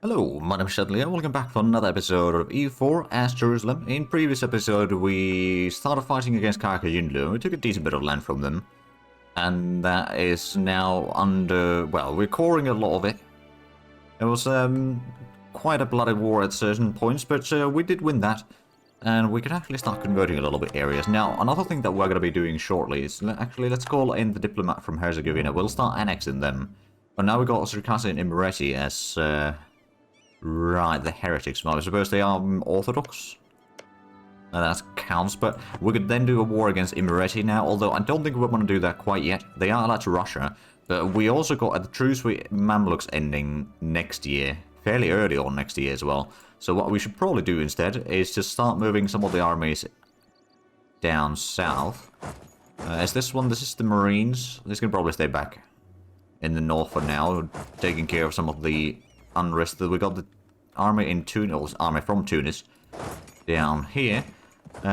Hello, my name is Shadley, welcome back for another episode of EU4 as Jerusalem. In previous episode, we started fighting against Kaka Yunlu. We took a decent bit of land from them. And that is now under... well, we're coring a lot of it. It was quite a bloody war at certain points, but we did win that. And we can actually start converting a little bit areas. Now, another thing that we're going to be doing shortly is... actually, let's call in the diplomat from Herzegovina. We'll start annexing them. But now we've got Circassia and Imereti as... right, the heretics. Well, I suppose they are Orthodox. That counts, but we could then do a war against Imereti now, although I don't think we want to do that quite yet. They are allied to Russia, but we also got a truce with Mamluks ending next year, fairly early on next year as well. So what we should probably do instead is to start moving some of the armies down south. Is this one? This is the Marines. This can probably stay back in the north for now, taking care of some of the unrest. We got the army in Tunis, army from Tunis down here.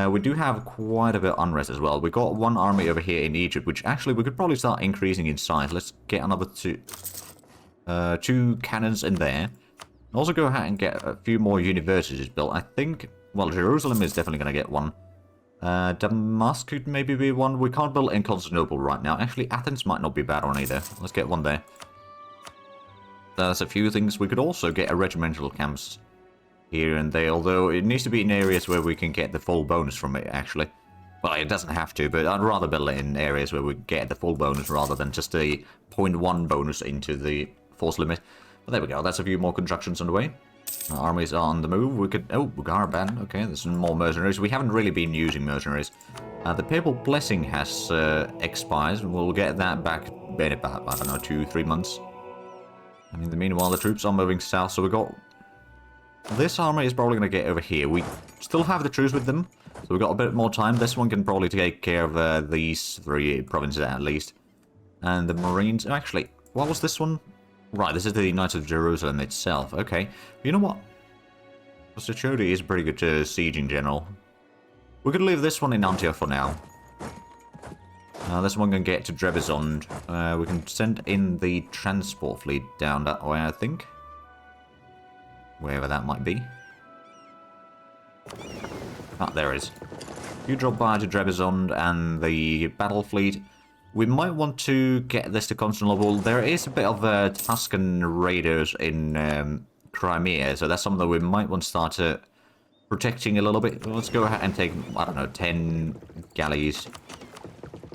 We do have quite a bit of unrest as well. We got one army over here in Egypt, which actually we could probably start increasing in size. Let's get another two cannons in there. Also go ahead and get a few more universities built. I think, well, Jerusalem is definitely going to get one. Damascus could maybe be one. We can't build in Constantinople right now. Actually, Athens might not be bad on either. Let's get one there. There's a few things. We could also get a regimental camps here and there, although it needs to be in areas where we can get the full bonus from it, actually. Well, it doesn't have to, but I'd rather build it in areas where we get the full bonus rather than just a 0.1 bonus into the force limit. But there we go. That's a few more constructions on the way. Our armies are on the move. We could... oh, Bulgarian. Okay, there's some more mercenaries. We haven't really been using mercenaries. The Papal Blessing has expired, and we'll get that back in about, I don't know, 2-3 months. And in the meanwhile, the troops are moving south, so we got... this army is probably going to get over here. We still have the truce with them, so we've got a bit more time. This one can probably take care of these 3 provinces at least. And the Marines... oh, actually, what was this one? Right, this is the Knights of Jerusalem itself. Okay, you know what? Chodi is a pretty good sieging general. We could leave this one in Antioch for now. This one can get to Trebizond. We can send in the transport fleet down that way, I think. Wherever that might be. Ah, there it is. You drop by to Trebizond and the battle fleet. We might want to get this to Constantinople. There is a bit of Tuscan raiders in Crimea, so that's something that we might want to start protecting a little bit. Let's go ahead and take, I don't know, 10 galleys.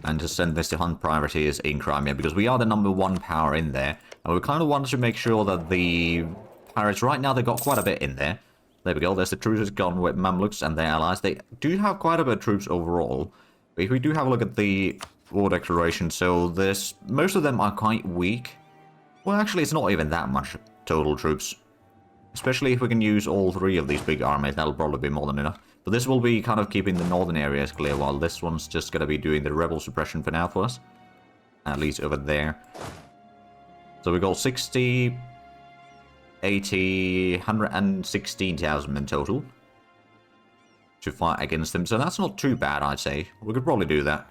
And to send this to hunt privateers in Crimea, because we are the #1 power in there. And we kind of want to make sure that the pirates, right now they've got quite a bit in there. There we go, there's the truce has gone with Mamluks and their allies. They do have quite a bit of troops overall. But if we do have a look at the war declaration, so there's most of them are quite weak. Well, actually, it's not even that much total troops. Especially if we can use all 3 of these big armies, that'll probably be more than enough. But this will be kind of keeping the northern areas clear, while this one's just going to be doing the rebel suppression for now for us. At least over there. So we got 60, 80, 116,000 in total to fight against them. So that's not too bad, I'd say. We could probably do that.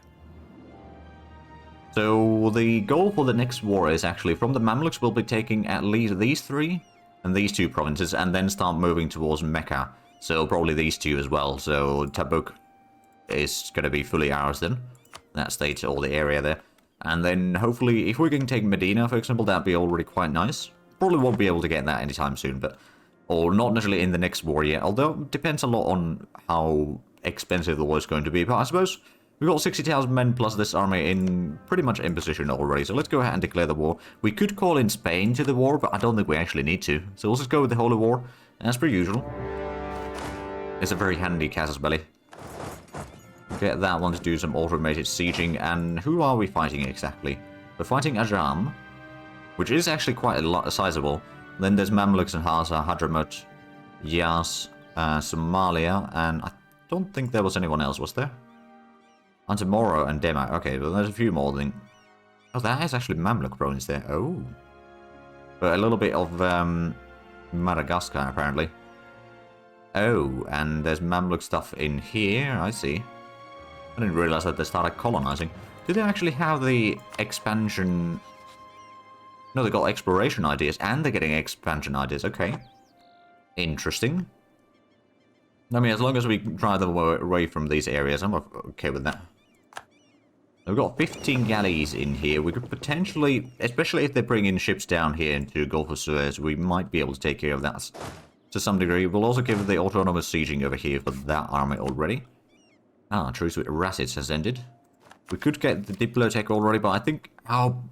So the goal for the next war is actually from the Mamluks, we'll be taking at least these 3 and these 2 provinces, and then start moving towards Mecca. So probably these 2 as well. So Tabuk is going to be fully ours then. That states all the area there. And then hopefully, if we can take Medina, for example, that'd be already quite nice. Probably won't be able to get that anytime soon, but... or not necessarily in the next war yet. Although, it depends a lot on how expensive the war is going to be. But I suppose we've got 60,000 men plus this army in pretty much in position already. So let's go ahead and declare the war. We could call in Spain to the war, but I don't think we actually need to. So we'll just go with the Holy War, as per usual. It's a very handy casus belli. Get that one to do some automated sieging. And who are we fighting exactly? We're fighting Ajam, which is actually quite a sizable. Then there's Mamluks and Hasa, Hadramut, Yas, Somalia, and I don't think there was anyone else, was there? Antimoro and Dema. Okay, well there's a few more than... oh, that is actually Mamluk province there. Oh. But a little bit of Madagascar, apparently. Oh, and there's Mamluk stuff in here, I see. I didn't realize that they started colonizing. Do they actually have the expansion... no, they got exploration ideas, and they're getting expansion ideas, okay. Interesting. I mean, as long as we drive them away from these areas, I'm okay with that. We've got 15 galleys in here. We could potentially, especially if they bring in ships down here into Gulf of Suez, we might be able to take care of that to some degree. We'll also give the autonomous sieging over here for that army already. Ah, truce with Racids has ended. We could get the Diplotech already, but I think... Oh,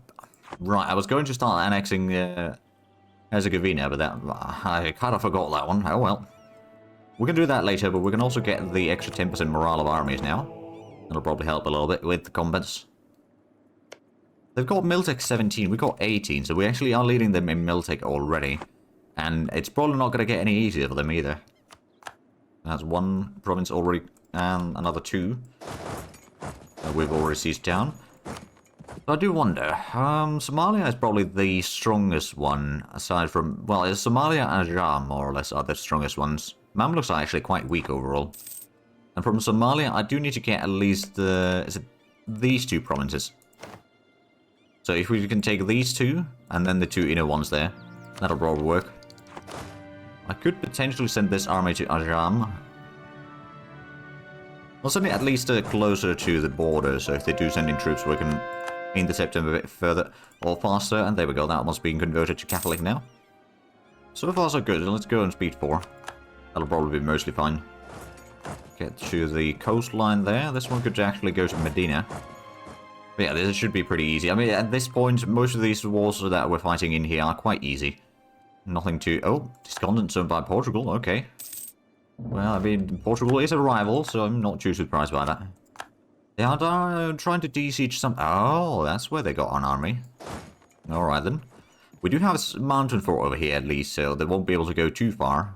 right, I was going to start annexing Herzegovina, but that I kind of forgot that one. Oh well. We can do that later, but we can also get the extra 10% morale of armies now. That'll probably help a little bit with the combats. They've got Miltech 17, we got 18, so we actually are leading them in Miltech already. And it's probably not going to get any easier for them either. That's one province already, and another two that we've already seized down. But I do wonder, Somalia is probably the strongest one, aside from, well, it's Somalia and Ajam, more or less, are the strongest ones. Mamluks are actually quite weak overall. And from Somalia, I do need to get at least is it these two provinces. So if we can take these two, and then the two inner ones there, that'll probably work. I could potentially send this army to Ajam. I'll send it at least closer to the border, so if they do send in troops, we can intercept them a bit further or faster. And there we go, that one's being converted to Catholic now. So far so good, let's go on speed 4. That'll probably be mostly fine. Get to the coastline there. This one could actually go to Medina. But yeah, this should be pretty easy. I mean, at this point, most of these wars that we're fighting in here are quite easy. Nothing to... Oh, discontent zone by Portugal, okay. Well, I mean, Portugal is a rival, so I'm not too surprised by that. They are trying to de-siege some... Oh, that's where they got an army. Alright then. We do have a mountain fort over here at least, so they won't be able to go too far.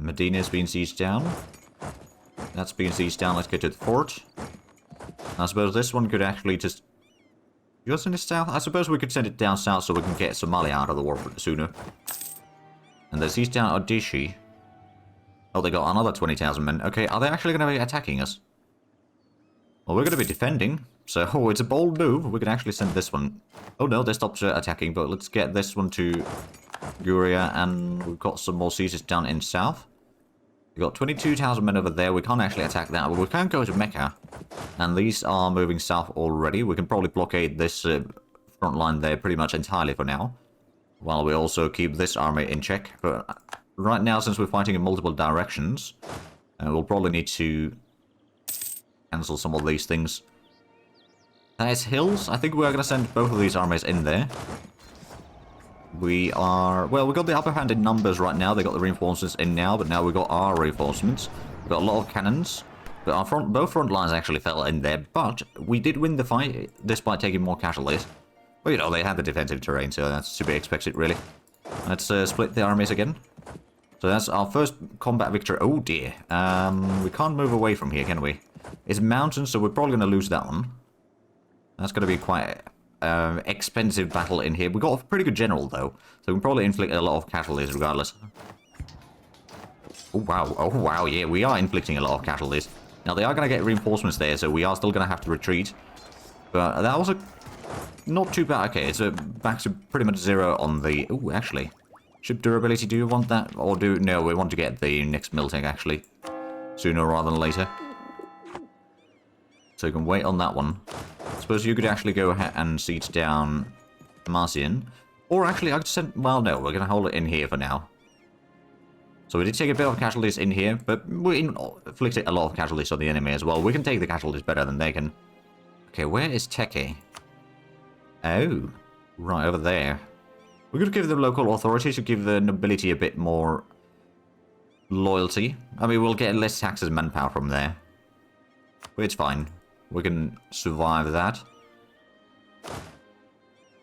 Medina's been sieged down. That's being sieged down. Let's get to the fort. I suppose this one could actually just... You send it south? I suppose we could send it down south so we can get Somalia out of the war sooner. And they sieged down Odishi. Oh, they got another 20,000 men. Okay, are they actually going to be attacking us? Well, we're going to be defending. So, oh, it's a bold move. We can actually send this one. Oh no, they stopped attacking, but let's get this one to Guria, and we've got some more sieges down in south. We've got 22,000 men over there. We can't actually attack that, but we can go to Mecca. And these are moving south already. We can probably blockade this front line there pretty much entirely for now, while we also keep this army in check. But right now, since we're fighting in multiple directions, we'll probably need to cancel some of these things. There's hills. I think we're going to send both of these armies in there. We are... Well, we got the upper hand in numbers right now. They got the reinforcements in now, but now we got our reinforcements. We've got a lot of cannons. But our both front lines actually fell in there. But we did win the fight, despite taking more casualties. Well, you know, they had the defensive terrain, so that's to be expected, really. Let's split the armies again. So that's our first combat victory. Oh, dear. We can't move away from here, can we? It's mountains, so we're probably going to lose that one. That's going to be quite... expensive battle in here. We got a pretty good general though, so we can probably inflict a lot of casualties regardless. Oh wow, yeah, we are inflicting a lot of casualties. Now they are going to get reinforcements there, so we are still going to have to retreat. But that was a not too bad. Okay, it's back to pretty much 0 on the... Oh, actually, ship durability. Do you want that, or no? We want to get the next Miltech actually sooner rather than later, so you can wait on that one. I suppose you could actually go ahead and siege down Marcian. Or actually, I could send... Well, no, we're going to hold it in here for now. So we did take a bit of casualties in here, but we inflicted a lot of casualties on the enemy as well. We can take the casualties better than they can. Okay, where is Teke? Oh, right over there. We could give the local authorities to give the nobility a bit more loyalty. I mean, we'll get less taxes and manpower from there. But it's fine. We can survive that.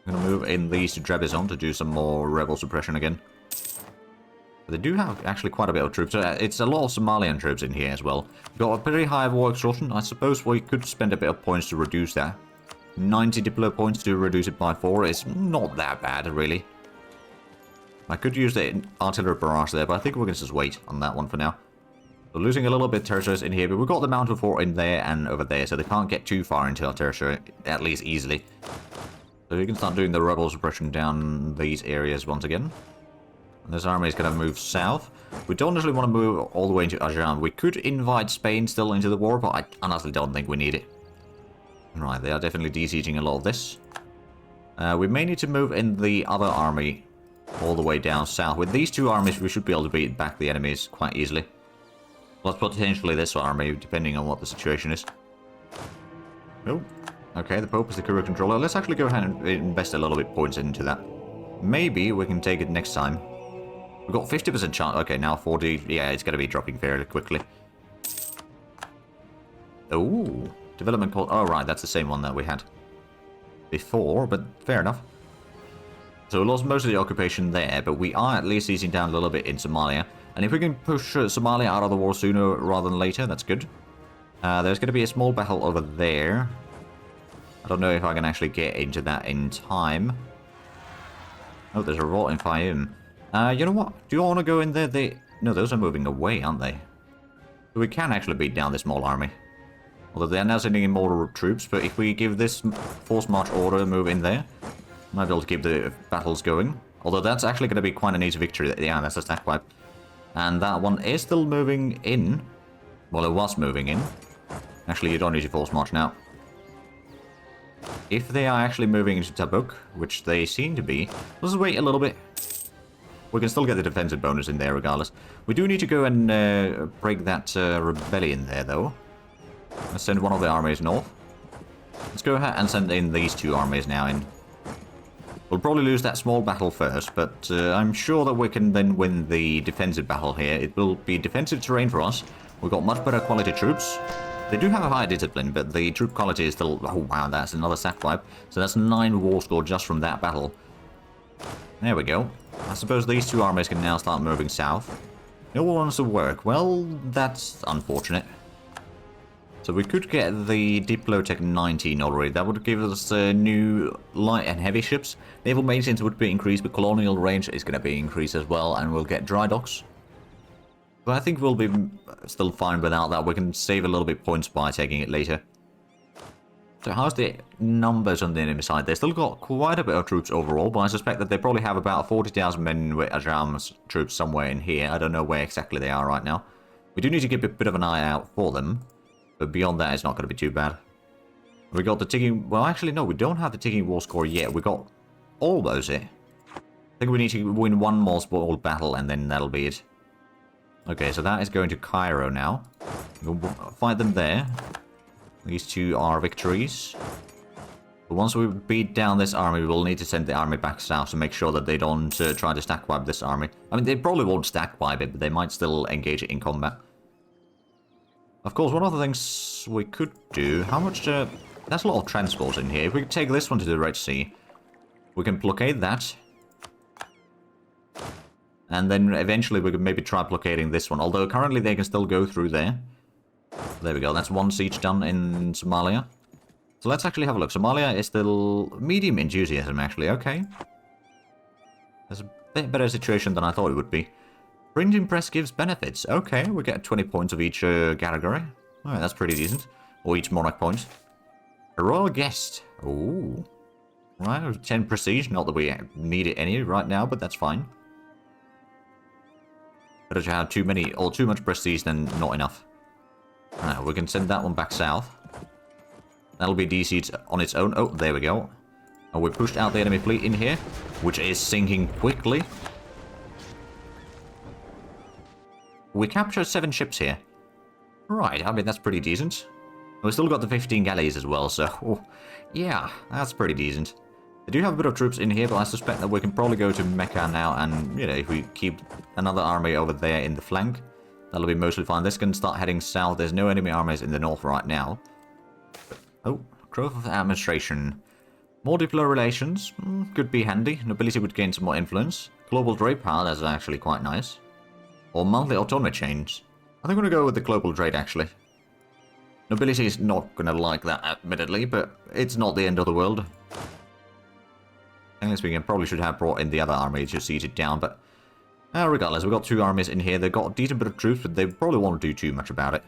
I'm going to move in these to Trebizond to do some more rebel suppression again. But they do have actually quite a bit of troops. It's a lot of Somalian troops in here as well. We've got a pretty high war exhaustion. I suppose we could spend a bit of points to reduce that. 90 Diplo points to reduce it by 4 is not that bad, really. I could use the artillery barrage there, but I think we can just wait on that one for now. We're losing a little bit of territories in here, but we've got the mountain fort in there and over there, so they can't get too far into our territory, at least easily. So we can start doing the rebel suppression down these areas once again. This army is going to move south. We don't necessarily want to move all the way into Ajan. We could invite Spain still into the war, but I honestly don't think we need it. Right, they are definitely de-sieging a lot of this. We may need to move in the other army all the way down south. With these two armies, we should be able to beat back the enemies quite easily. Plus, potentially this army, depending on what the situation is. Oh, okay, the Pope is the career controller. Let's actually go ahead and invest a little bit points into that. Maybe we can take it next time. We've got 50% chance. Okay, now 40. Yeah, it's going to be dropping fairly quickly. Oh, development called... Oh, right, that's the same one that we had before, but fair enough. So we lost most of the occupation there, but we are at least easing down a little bit in Somalia. And if we can push Somalia out of the war sooner rather than later, that's good. There's going to be a small battle over there. I don't know if I can actually get into that in time. Oh, there's a revolt in Fayum. You know what? Do you want to go in there? No, those are moving away, aren't they? So we can actually beat down this small army. Although they're now sending in more troops, but if we give this force march order a move in there, might be able to keep the battles going. Although that's actually going to be quite an easy victory. Yeah, that's a stack wipe. And that one is still moving in. Well, it was moving in. Actually, you don't need your force march now. If they are actually moving into Tabuk, which they seem to be, let's wait a little bit. We can still get the defensive bonus in there regardless. We do need to go and break that rebellion there, though. Let's send one of the armies north. Let's go ahead and send in these two armies now in. We'll probably lose that small battle first, but I'm sure that we can then win the defensive battle here. It will be defensive terrain for us. We've got much better quality troops. They do have a higher discipline, but the troop quality is still... Oh, wow, that's another sack wipe. So that's 9 war score just from that battle. There we go. I suppose these two armies can now start moving south. No one wants to work. Well, that's unfortunate. So we could get the Diplotech 19 already. That would give us new light and heavy ships. Naval maintenance would be increased, but colonial range is going to be increased as well, and we'll get dry docks. But I think we'll be still fine without that. We can save a little bit points by taking it later. So how's the numbers on the enemy side? They've still got quite a bit of troops overall, but I suspect that they probably have about 40,000 men with Ajam's troops somewhere in here. I don't know where exactly they are right now. We do need to keep a bit of an eye out for them. But beyond that, it's not going to be too bad. We got the ticking... Well, actually, no, we don't have the ticking war score yet. We got almost it. I think we need to win one more small battle, and then that'll be it. Okay, so that is going to Cairo now. We'll fight them there. These two are victories. But once we beat down this army, we'll need to send the army back south to make sure that they don't try to stack wipe this army. I mean, they probably won't stack wipe it, but they might still engage it in combat. Of course, one of the things we could do... How much... That's a lot of transport in here. If we could take this one to the Red Sea, we can blockade that. And then eventually we could maybe try blockading this one. Although currently they can still go through there. There we go. That's one siege done in Somalia. So let's actually have a look. Somalia is still medium enthusiasm, actually. Okay. There's a bit better situation than I thought it would be. Printing press gives benefits. Okay, we get 20 points of each category. Alright, that's pretty decent. Or each monarch point. A royal guest. Ooh. Right, 10 prestige. Not that we need it any right now, but that's fine. But if you have too many or too much prestige, then not enough. Alright, we can send that one back south. That'll be DC'd on its own. Oh, there we go. And we pushed out the enemy fleet in here, which is sinking quickly. We captured 7 ships here. Right, I mean, that's pretty decent. We still got the 15 galleys as well, so... Oh, yeah, that's pretty decent. They do have a bit of troops in here, but I suspect that we can probably go to Mecca now, and, you know, if we keep another army over there in the flank, that'll be mostly fine. This can start heading south. There's no enemy armies in the north right now. Oh, growth of administration. More diplomatic relations. Could be handy. Nobility would gain some more influence. Global trade power, that's actually quite nice. Or monthly autonomy chains. I think I'm going to go with the global trade, actually. Nobility is not going to like that, admittedly, but it's not the end of the world. Technically speaking, probably should have brought in the other army to siege it down, but... regardless, we've got 2 armies in here. They've got a decent bit of troops, but they probably won't do too much about it.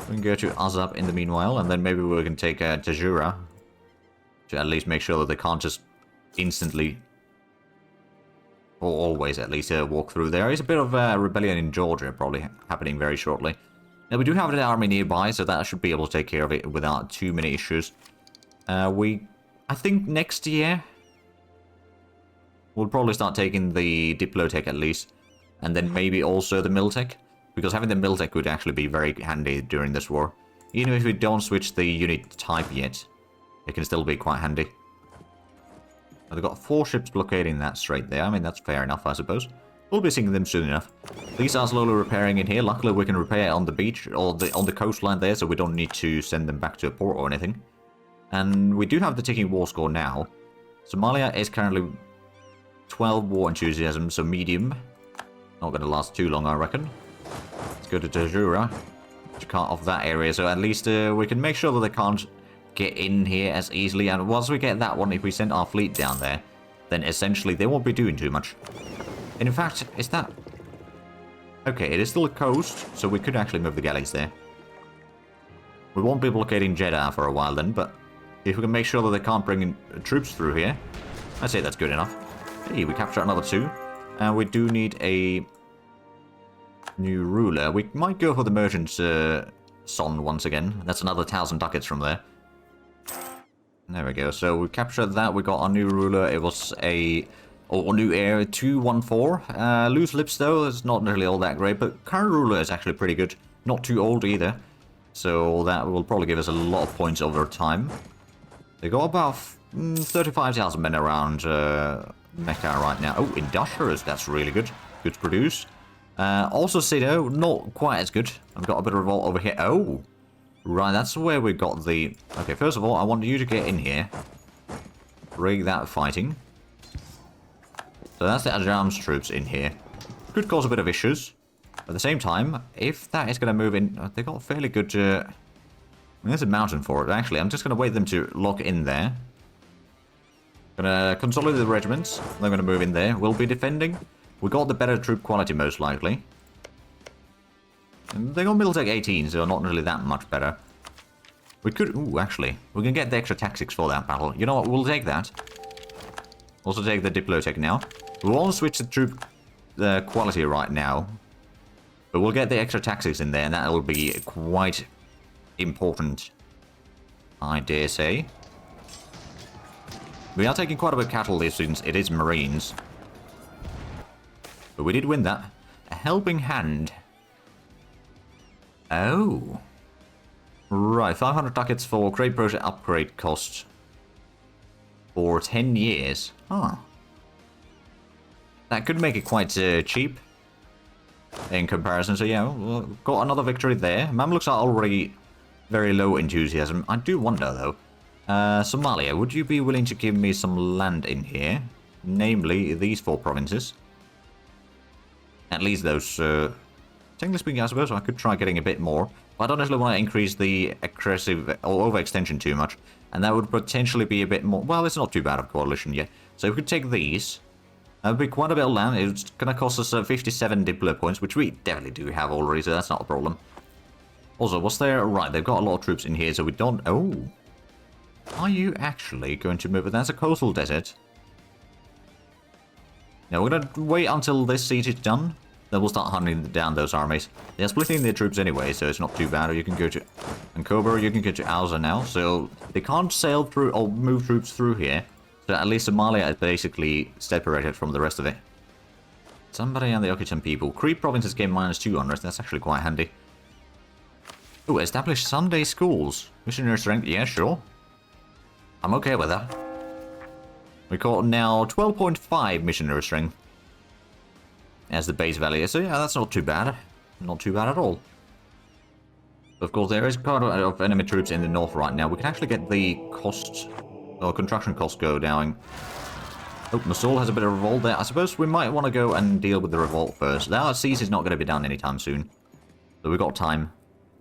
We can go to Azab in the meanwhile, and then maybe we can take Tajura. To at least make sure that they can't just instantly or always at least, walk through. There is a bit of rebellion in Georgia probably happening very shortly. Now, we do have an army nearby, so that should be able to take care of it without too many issues. I think next year, we'll probably start taking the Diplotech at least, and then maybe also the Miltech, because having the Miltech would actually be very handy during this war. Even if we don't switch the unit type yet, it can still be quite handy. They've got 4 ships blockading that straight there. I mean, that's fair enough, I suppose. We'll be seeing them soon enough. These are slowly repairing in here. Luckily, we can repair on the beach or on the coastline there, so we don't need to send them back to a port or anything. And we do have the ticking war score now. Somalia is currently 12 war enthusiasm, so medium. Not going to last too long, I reckon. Let's go to Tajura to cut off that area, so at least we can make sure that they can't get in here as easily. And once we get that one, if we send our fleet down there, then essentially they won't be doing too much. And in fact, is that... Okay, it is still a coast, so we could actually move the galleys there. We won't be blockading Jeddah for a while then, but if we can make sure that they can't bring in troops through here, I'd say that's good enough. Hey, we capture another 2. And we do need a new ruler. We might go for the merchant son once again. That's another 1,000 ducats from there. There we go. So we captured that. We got our new ruler. It was a new heir 214. Loose lips though. It's not really all that great, but current ruler is actually pretty good. Not too old either. So that will probably give us a lot of points over time. They got about 35,000 men around Mecca right now. Oh, industrious. That's really good. Good to produce. Also Sido, not quite as good. I've got a bit of revolt over here. Oh, right. That's where we got the... Okay, first of all, I want you to get in here. Rig that fighting. So that's the Ajam's troops in here. Could cause a bit of issues. At the same time, if that is going to move in... They got fairly good... there's a mountain for it. Actually, I'm just going to wait them to lock in there. Gonna consolidate the regiments. They're going to move in there. We'll be defending. We got the better troop quality, most likely. And they got Miltech 18, so not really that much better. We could... Ooh, actually. We can get the extra tactics for that battle. You know what? We'll take that. Also take the Diplotech now. We won't switch the troop quality right now. But we'll get the extra tactics in there, and that will be quite important, I dare say. We are taking quite a bit of cattle since it is Marines. But we did win that. A helping hand. Oh. Right, 500 ducats for great project upgrade cost. For 10 years. Huh. That could make it quite cheap. In comparison, so yeah, we've got another victory there. Mamluks are already very low enthusiasm. I do wonder, though. Somalia, would you be willing to give me some land in here? Namely, these 4 provinces. At least those, technically speaking, I suppose I could try getting a bit more. But I don't necessarily want to increase the aggressive or overextension too much. And that would potentially be a bit more... Well, it's not too bad of coalition yet. So we could take these. That would be quite a bit of land. It's going to cost us 57 Diplo points, which we definitely do have already, so that's not a problem. Also, what's there? Right, they've got a lot of troops in here, so we don't... Oh. Are you actually going to move it? That's a coastal desert. Now, we're going to wait until this siege is done. Then we'll start hunting down those armies. They're splitting their troops anyway, so it's not too bad. Or you can go to Ankober, you can go to Alza now. So they can't sail through or move troops through here. So at least Somalia is basically separated from the rest of it. Somebody and the Okitan people. Crete provinces gain -200. That's actually quite handy. Oh, establish Sunday schools. Missionary strength. Yeah, sure. I'm okay with that. We got now 12.5 missionary strength as the base value. So yeah, that's not too bad. Not too bad at all. Of course, there is quite a lot of enemy troops in the north right now. We can actually get the cost, or construction costs go down. Oh, Mosul has a bit of revolt there. I suppose we might want to go and deal with the revolt first. That siege is not going to be done anytime soon. So we've got time.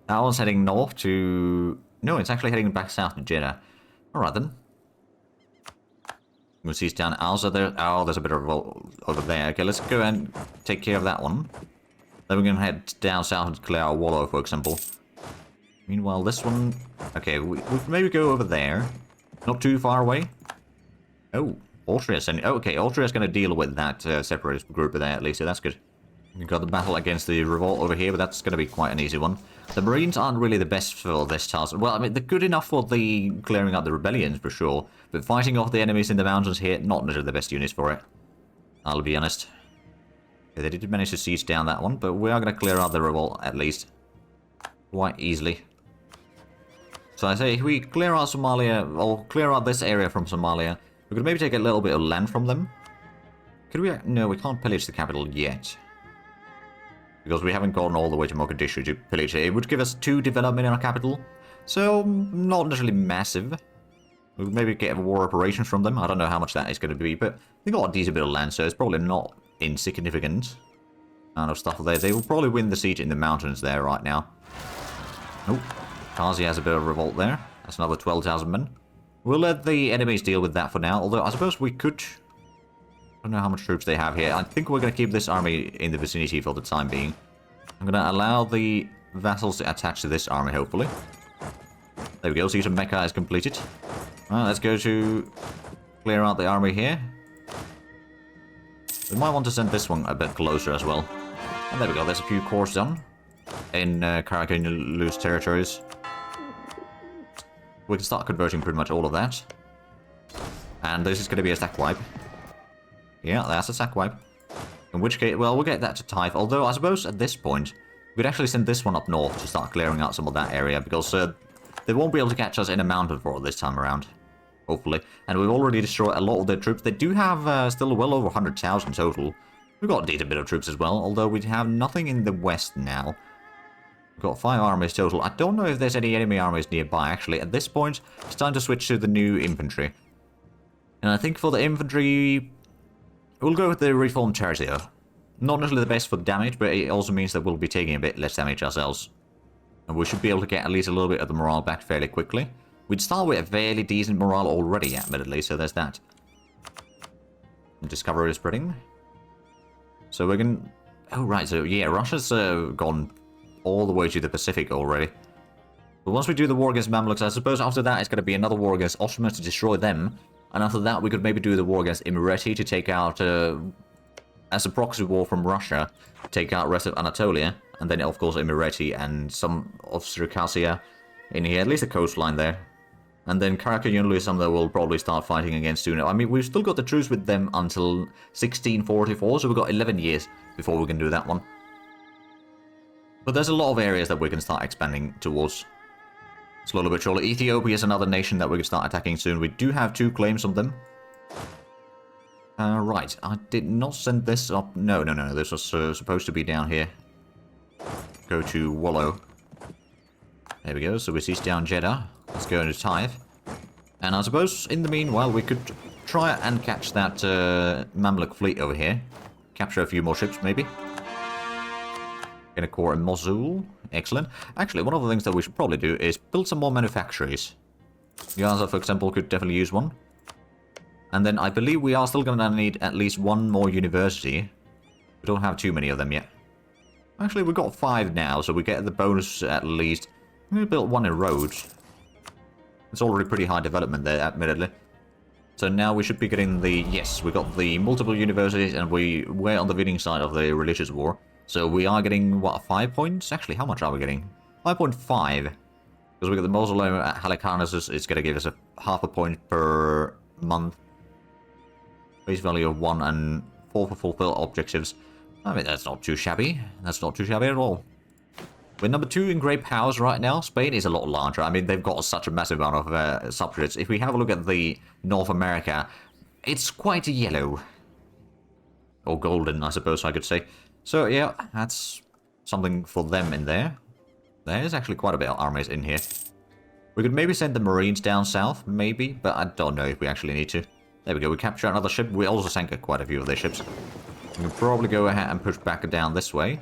That one's heading north to... No, it's actually heading back south to Jeddah. Alright then. We'll see down Alza there. Oh, there's a bit of revolt over there. Okay, let's go and take care of that one. Then we're going to head down south to clear our Wallow, for example. Meanwhile, this one... Okay, we maybe go over there. Not too far away. Oh, Austria's sending... Okay, Austria's going to deal with that separatist group there, at least, so that's good. We've got the battle against the revolt over here, but that's going to be quite an easy one. The Marines aren't really the best for this task. Well, I mean, they're good enough for the clearing out the rebellions, for sure. But fighting off the enemies in the mountains here, not necessarily the best units for it. I'll be honest. Okay, they did manage to siege down that one, but we are going to clear out the revolt, at least. Quite easily. So I say, if we clear out Somalia, or clear out this area from Somalia, we could maybe take a little bit of land from them. Could we? No, we can't pillage the capital yet. Because we haven't gone all the way to Mogadishu to pillage it. It would give us 2 development in our capital. So, not necessarily massive. We'll maybe get war operations from them. I don't know how much that is going to be, but they got a decent bit of land, so it's probably not insignificant amount of stuff there. They will probably win the siege in the mountains there right now. Oh, Kazi has a bit of revolt there. That's another 12,000 men. We'll let the enemies deal with that for now, although I suppose we could... I don't know how much troops they have here. I think we're going to keep this army in the vicinity for the time being. I'm going to allow the vassals to attach to this army, hopefully. There we go, siege of Mecca is completed. Alright, let's go to clear out the army here. We might want to send this one a bit closer as well. And there we go, there's a few corps done in Karakanyulu's territories. We can start converting pretty much all of that. And this is going to be a sack wipe. Yeah, that's a sack wipe. In which case, well, we'll get that to Taif. Although, I suppose at this point, we could actually send this one up north to start clearing out some of that area. Because they won't be able to catch us in a mountain fort this time around. Hopefully. And we've already destroyed a lot of their troops. They do have still well over 100,000 total. We've got a decent bit of troops as well. Although we have nothing in the west now. We've got 5 armies total. I don't know if there's any enemy armies nearby, actually. At this point, it's time to switch to the new infantry. And I think for the infantry... we'll go with the Reformed Tertiary. Not necessarily the best for damage, but it also means that we'll be taking a bit less damage ourselves. And we should be able to get at least a little bit of the morale back fairly quickly. We'd start with a fairly decent morale already, admittedly, so there's that. And discovery is spreading. So we can... oh, right, so yeah, Russia's gone all the way to the Pacific already. But once we do the war against Mamluks, I suppose after that it's going to be another war against Ottomans to destroy them. And after that, we could maybe do the war against Imereti to take out, as a proxy war from Russia, take out the rest of Anatolia. And then, of course, Imereti and some of Circassia in here, at least the coastline there. And then Karakanyulu is something that we'll probably start fighting against soon. I mean, we've still got the truce with them until 1644, so we've got 11 years before we can do that one. But there's a lot of areas that we can start expanding towards. Slowly but surely. Ethiopia is another nation that we can start attacking soon. We do have 2 claims on them. Right. I did not send this up. No. This was supposed to be down here. Go to Wallow. There we go. So we siege down Jeddah. Let's go into Taif. And I suppose, in the meanwhile, we could try and catch that Mamluk fleet over here. Capture a few more ships, maybe. Get a core in Mosul. Excellent. Actually, one of the things that we should probably do is build some more manufactories. Gaza, for example, could definitely use one. And then I believe we are still going to need at least 1 more university. We don't have too many of them yet. Actually, we've got 5 now, so we get the bonus at least. I'm going to build 1 in Rhodes. It's already pretty high development there, admittedly. So now we should be getting the... yes, we got the multiple universities, and we're on the winning side of the religious war. So we are getting, what, 5 points? Actually, how much are we getting? 5.5. Because we got the mausoleum at Halicarnassus, it's going to give us half a point per month. Base value of 1 and 4 for fulfill objectives. I mean, that's not too shabby. That's not too shabby at all. We're number 2 in great powers right now. Spain is a lot larger. I mean, they've got such a massive amount of subjects. If we have a look at the North America, it's quite yellow. Or golden, I suppose I could say. So, yeah, that's something for them in there. There's actually quite a bit of armies in here. We could maybe send the Marines down south, maybe, but I don't know if we actually need to. There we go, we capture another ship. We also sank quite a few of their ships. We can probably go ahead and push back down this way.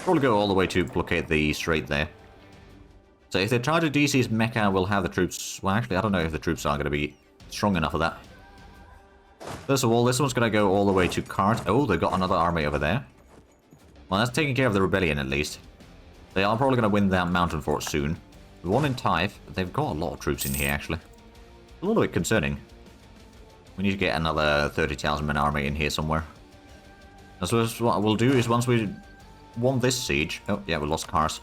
Probably go all the way to blockade the strait there. So if they try to DC's Mecca, we'll have the troops... well, actually, I don't know if the troops are going to be strong enough for that. First of all, this one's going to go all the way to Kart. Oh, they've got another army over there. Well, that's taking care of the rebellion, at least. They are probably going to win that mountain fort soon. The one in Taif, they've got a lot of troops in here, actually. A little bit concerning. We need to get another 30,000 man army in here somewhere. So what we'll do is once we won this siege... Oh, yeah, we lost cars.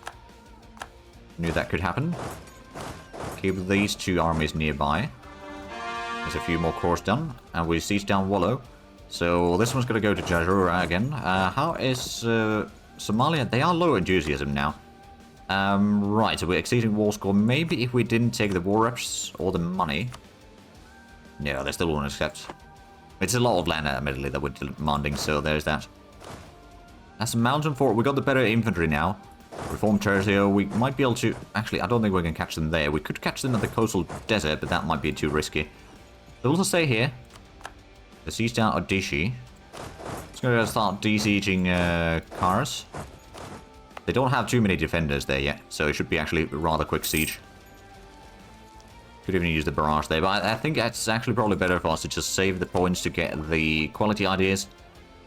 Knew that could happen. Keep these 2 armies nearby. There's a few more cores done. And we siege down Wallow. So this one's going to go to Jajura again. How is Somalia? They are low enthusiasm now. Right, so we're exceeding war score. Maybe if we didn't take the war reps or the money... No, they still won't accept. It's a lot of land, admittedly, that we're demanding, so there's that. That's a mountain fort. We got the better infantry now. Reform Tertio, we might be able to... Actually, I don't think we can catch them there. We could catch them at the coastal desert, but that might be too risky. So we'll just stay here. The siege down Odishi. Just gonna start besieging cars. They don't have too many defenders there yet, so it should be actually a rather quick siege. Could even use the barrage there, but I think it's actually probably better for us to just save the points to get the quality ideas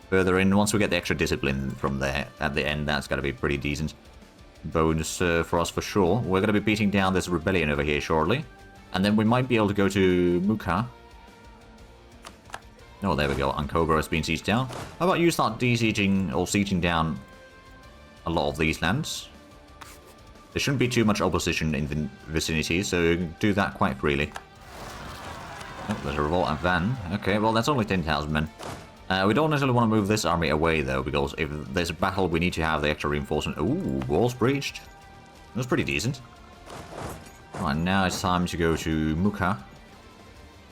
further in. Once we get the extra discipline from there at the end, that's got to be pretty decent bonus for us for sure. We're going to be beating down this rebellion over here shortly, and then we might be able to go to Muka. Oh, there we go. Ankobra has been sieged down. How about you start de-sieging or sieging down a lot of these lands? There shouldn't be too much opposition in the vicinity, so you can do that quite freely. Oh, there's a revolt at Van. Okay, well, that's only 10,000 men. We don't necessarily want to move this army away, though, because if there's a battle, we need to have the extra reinforcement. Ooh, walls breached. That's pretty decent. Right, now it's time to go to Muka.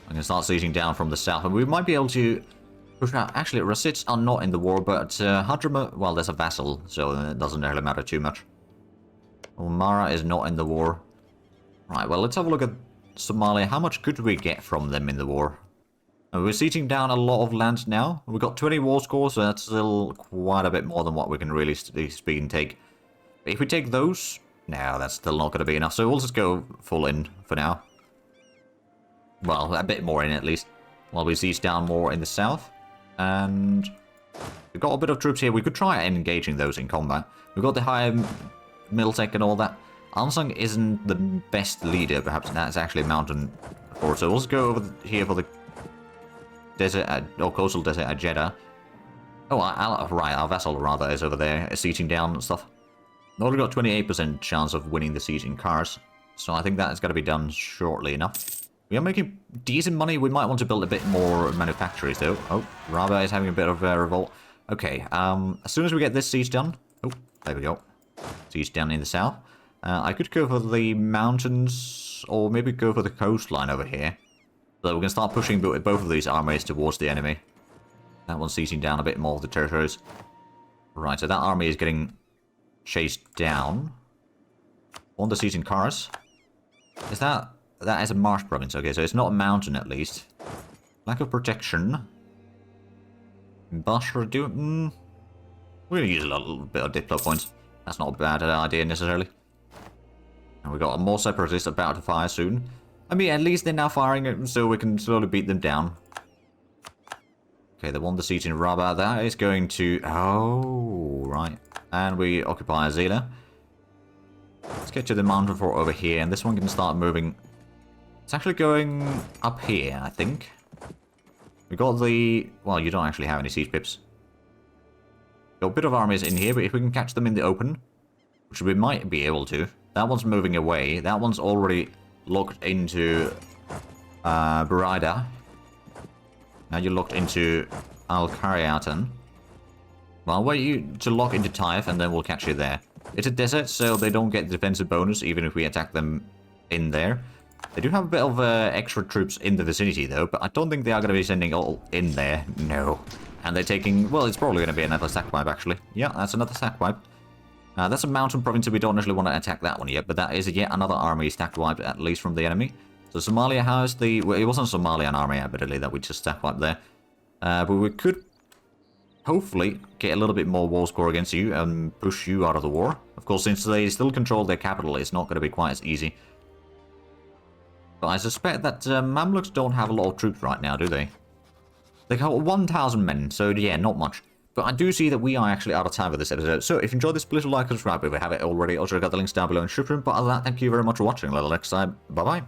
I'm going to start sieging down from the south, and we might be able to push out... Actually, Rasids are not in the war, but Hadrama... Well, there's a vassal, so it doesn't really matter too much. Ulmara is not in the war. Right, well, let's have a look at Somalia. How much could we get from them in the war? We're sieging down a lot of land now. We've got 20 war scores, so that's still quite a bit more than what we can really speak and take. But if we take those... No, that's still not going to be enough, so we'll just go full in for now. Well, a bit more in at least. While we siege down more in the south. And we've got a bit of troops here. We could try engaging those in combat. We've got the higher Miltech and all that. Ansang isn't the best leader, perhaps. That's actually a mountain fort. So we'll just go over here for the desert or coastal desert at Jeddah. Oh, right, our vassal rather is over there, sieging down and stuff. We've only got 28% chance of winning the siege in cars, so I think that is going to be done shortly enough. We are making decent money. We might want to build a bit more manufactories, though. Oh, Rabba is having a bit of a revolt. Okay, as soon as we get this siege done... Oh, there we go. Siege down in the south. I could go for the mountains, or maybe go for the coastline over here. So we can start pushing both of these armies towards the enemy. That one's sieging down a bit more of the territories. Right, so that army is getting chased down. On the siege in cars. Is that... That is a marsh province, okay, so it's not a mountain at least. Lack of protection. Basra do... We're going to use a little bit of diplo points. That's not a bad idea necessarily. And we've got more separatists about to fire soon. I mean, at least they're now firing, so we can slowly beat them down. Okay, they won the siege in Rabat. That is going to... Oh, right. And we occupy Azila. Let's get to the mountain fort over here, and this one can start moving... It's actually going up here, I think. We got the... Well, you don't actually have any siege pips. Got a bit of armies in here, but if we can catch them in the open, which we might be able to. That one's moving away. That one's already locked into Barida. Now you're locked into Al-Qaryatan. Well, I'll wait you to lock into Taif, and then we'll catch you there. It's a desert, so they don't get the defensive bonus, even if we attack them in there. They do have a bit of extra troops in the vicinity, though, but I don't think they are going to be sending all in there. No. And they're taking... Well, it's probably going to be another sack wipe, actually. Yeah, that's another sack wipe. That's a mountain province, so we don't actually want to attack that one yet, but that is yet another army stack wiped, at least from the enemy. So Somalia has the... Well, it wasn't a Somalian army, admittedly, that we just stack wiped there. But we could hopefully get a little bit more war score against you and push you out of the war. Of course, since they still control their capital, it's not going to be quite as easy. But I suspect that Mamluks don't have a lot of troops right now, do they? They got 1,000 men, so yeah, not much. But I do see that we are actually out of time for this episode. So if you enjoyed this, please like and subscribe if you haven't already. Also, got the links down below in the description. But other than that, thank you very much for watching. Until next time, bye-bye.